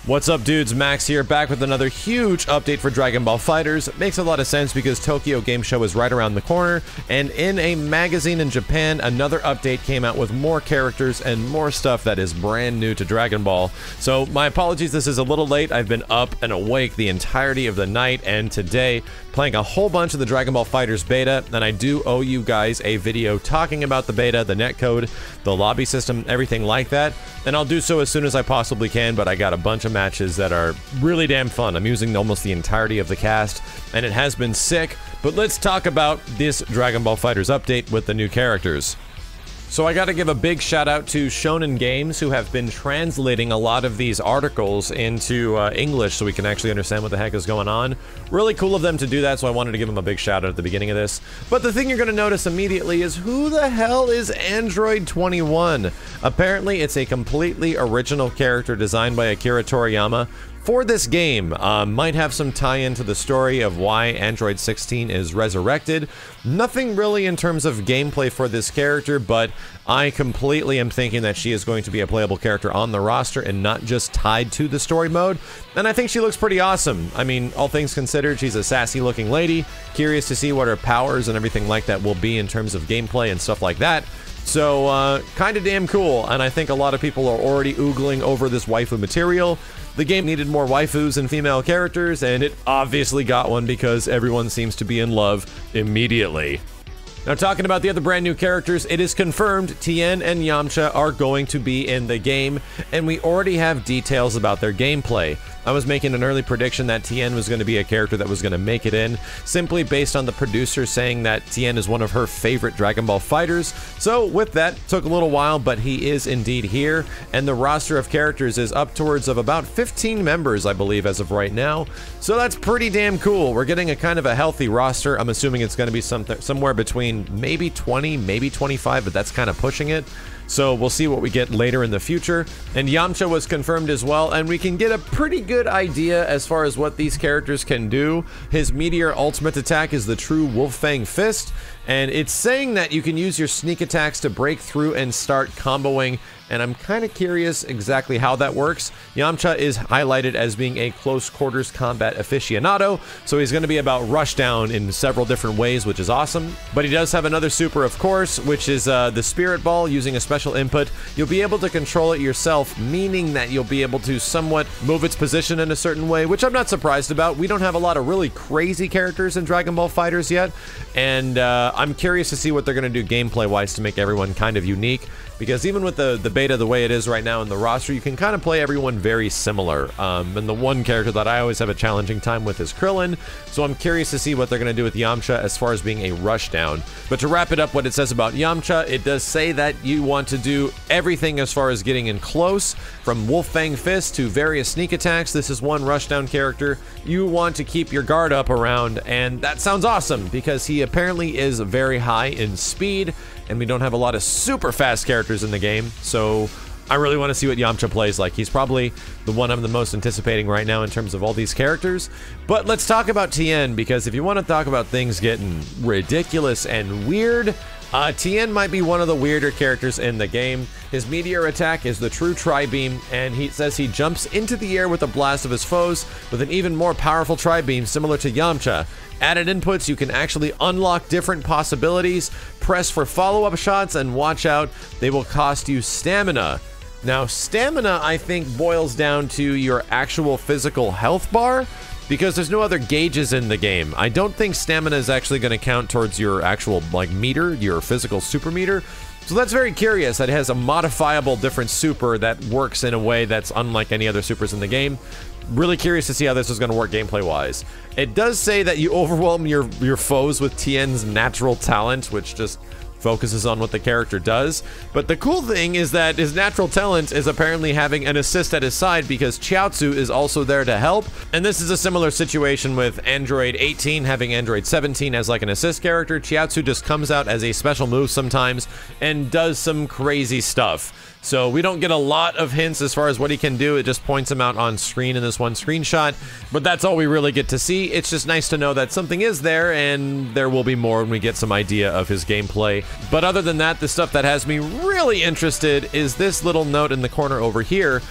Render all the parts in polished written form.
What's up, dudes? Max here, back with another huge update for Dragon Ball FighterZ. It makes a lot of sense because Tokyo Game Show is right around the corner, and in a magazine in Japan, another update came out with more characters and more stuff that is brand new to Dragon Ball. So my apologies, this is a little late. I've been up and awake the entirety of the night, and today playing a whole bunch of the Dragon Ball FighterZ beta, and I do owe you guys a video talking about the beta, the netcode, the lobby system, everything like that, and I'll do so as soon as I possibly can, but I got a bunch of matches that are really damn fun. I'm using almost the entirety of the cast, and it has been sick, but let's talk about this Dragon Ball FighterZ update with the new characters. So I gotta give a big shout out to Shonen Games, who have been translating a lot of these articles into English so we can actually understand what the heck is going on. Really cool of them to do that, so I wanted to give them a big shout out at the beginning of this. But the thing you're gonna notice immediately is, who the hell is Android 21? Apparently it's a completely original character designed by Akira Toriyama for this game. Might have some tie-in to the story of why Android 16 is resurrected. Nothing really in terms of gameplay for this character, but I completely am thinking that she is going to be a playable character on the roster and not just tied to the story mode. And I think she looks pretty awesome. I mean, all things considered, she's a sassy looking lady. Curious to see what her powers and everything like that will be in terms of gameplay and stuff like that. So, kinda damn cool, and I think a lot of people are already oogling over this waifu material. The game needed more waifus and female characters, and it obviously got one because everyone seems to be in love immediately. Now, talking about the other brand new characters, it is confirmed TIEN and YAMCHA are going to be in the game, and we already have details about their gameplay. I was making an early prediction that TIEN was going to be a character that was going to make it in, simply based on the producer saying that TIEN is one of her favorite Dragon Ball fighters. So with that, took a little while, but he is indeed here, and the roster of characters is up towards of about 15 members, I believe, as of right now. So that's pretty damn cool. We're getting a kind of a healthy roster. I'm assuming it's going to be somewhere between maybe 20, maybe 25, but that's kind of pushing it. So we'll see what we get later in the future. And YAMCHA was confirmed as well, and we can get a pretty good idea as far as what these characters can do. His Meteor ultimate attack is the true Wolf Fang Fist, and it's saying that you can use your sneak attacks to break through and start comboing, and I'm kind of curious exactly how that works. YAMCHA is highlighted as being a close quarters combat aficionado, so he's going to be about rushdown in several different ways, which is awesome. But he does have another super, of course, which is the Spirit Ball. Using a special input, you'll be able to control it yourself, meaning that you'll be able to somewhat move its position in a certain way, which I'm not surprised about. We don't have a lot of really crazy characters in Dragon Ball FighterZ yet, and I'm curious to see what they're going to do gameplay-wise to make everyone kind of unique, because even with the beta the way it is right now in the roster, you can kind of play everyone very similar. And the one character that I always have a challenging time with is Krillin, so I'm curious to see what they're going to do with YAMCHA as far as being a rushdown. But to wrap it up, what it says about YAMCHA, it does say that you want to do everything as far as getting in close, from Wolf Fang Fist to various sneak attacks. This is one rushdown character you want to keep your guard up around, and that sounds awesome because he apparently is very high in speed, and we don't have a lot of super fast characters in the game, so I really want to see what YAMCHA plays like. He's probably the one I'm the most anticipating right now in terms of all these characters. But let's talk about TIEN, because if you want to talk about things getting ridiculous and weird, TIEN might be one of the weirder characters in the game. His Meteor attack is the true Tri-Beam, and he says he jumps into the air with a blast of his foes with an even more powerful Tri-Beam similar to YAMCHA. Added inputs, you can actually unlock different possibilities, press for follow-up shots, and watch out, they will cost you stamina. Now, stamina, I think, boils down to your actual physical health bar, because there's no other gauges in the game. I don't think stamina is actually going to count towards your actual, like, meter, your physical super meter. So that's very curious that it has a modifiable different super that works in a way that's unlike any other supers in the game. Really curious to see how this is going to work gameplay-wise. It does say that you overwhelm your foes with TIEN's natural talent, which just focuses on what the character does. But the cool thing is that his natural talent is apparently having an assist at his side, because Chiaotzu is also there to help. And this is a similar situation with Android 18 having Android 17 as like an assist character. Chiaotzu just comes out as a special move sometimes and does some crazy stuff. So we don't get a lot of hints as far as what he can do. It just points him out on screen in this one screenshot, but that's all we really get to see. It's just nice to know that something is there, and there will be more when we get some idea of his gameplay. But other than that, the stuff that has me really interested is this little note in the corner over here.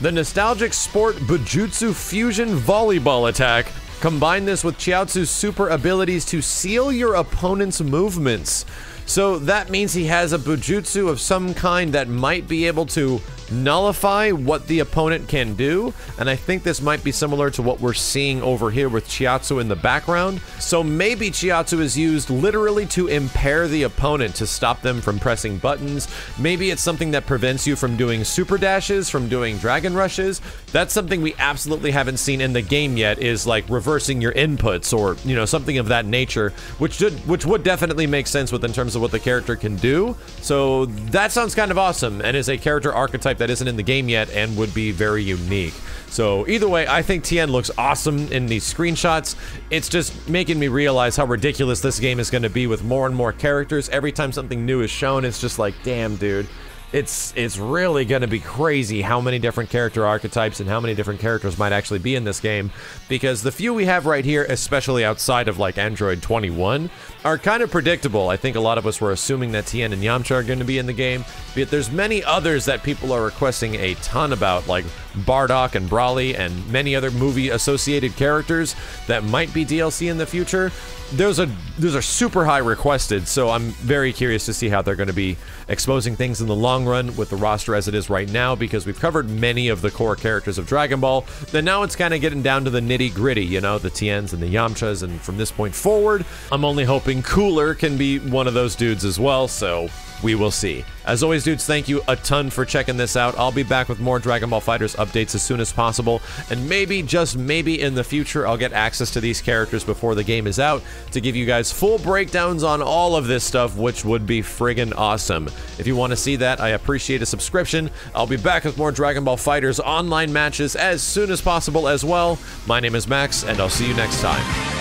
The nostalgic sport Bujutsu Fusion Volleyball Attack. Combine this with Chiaotzu's super abilities to seal your opponent's movements. So that means he has a Bujutsu of some kind that might be able to nullify what the opponent can do, and I think this might be similar to what we're seeing over here with Chiaotzu in the background. So maybe Chiaotzu is used literally to impair the opponent, to stop them from pressing buttons. Maybe it's something that prevents you from doing super dashes, from doing dragon rushes. That's something we absolutely haven't seen in the game yet, is like reversing your inputs or, you know, something of that nature, which would definitely make sense in terms of what the character can do. So that sounds kind of awesome, and is a character archetype that isn't in the game yet and would be very unique. So either way, I think TIEN looks awesome in these screenshots. It's just making me realize how ridiculous this game is going to be with more and more characters. Every time something new is shown, it's just like, damn, dude. It's really going to be crazy how many different character archetypes and how many different characters might actually be in this game, because the few we have right here, especially outside of like Android 21, are kind of predictable. I think a lot of us were assuming that TIEN and YAMCHA are going to be in the game, but there's many others that people are requesting a ton about, like Bardock and Brawly and many other movie associated characters that might be DLC in the future. Those are super high requested, so I'm very curious to see how they're going to be exposing things in the long run with the roster as it is right now, because we've covered many of the core characters of Dragon Ball. Then now it's kind of getting down to the nitty gritty, you know, the TIENs and the YAMCHAs, and from this point forward, I'm only hoping Cooler can be one of those dudes as well, so we will see. As always, dudes, thank you a ton for checking this out. I'll be back with more Dragon Ball FighterZ updates as soon as possible, and maybe, just maybe in the future, I'll get access to these characters before the game is out to give you guys full breakdowns on all of this stuff, which would be friggin' awesome. If you want to see that, I appreciate a subscription. I'll be back with more Dragon Ball FighterZ online matches as soon as possible as well. My name is Max, and I'll see you next time.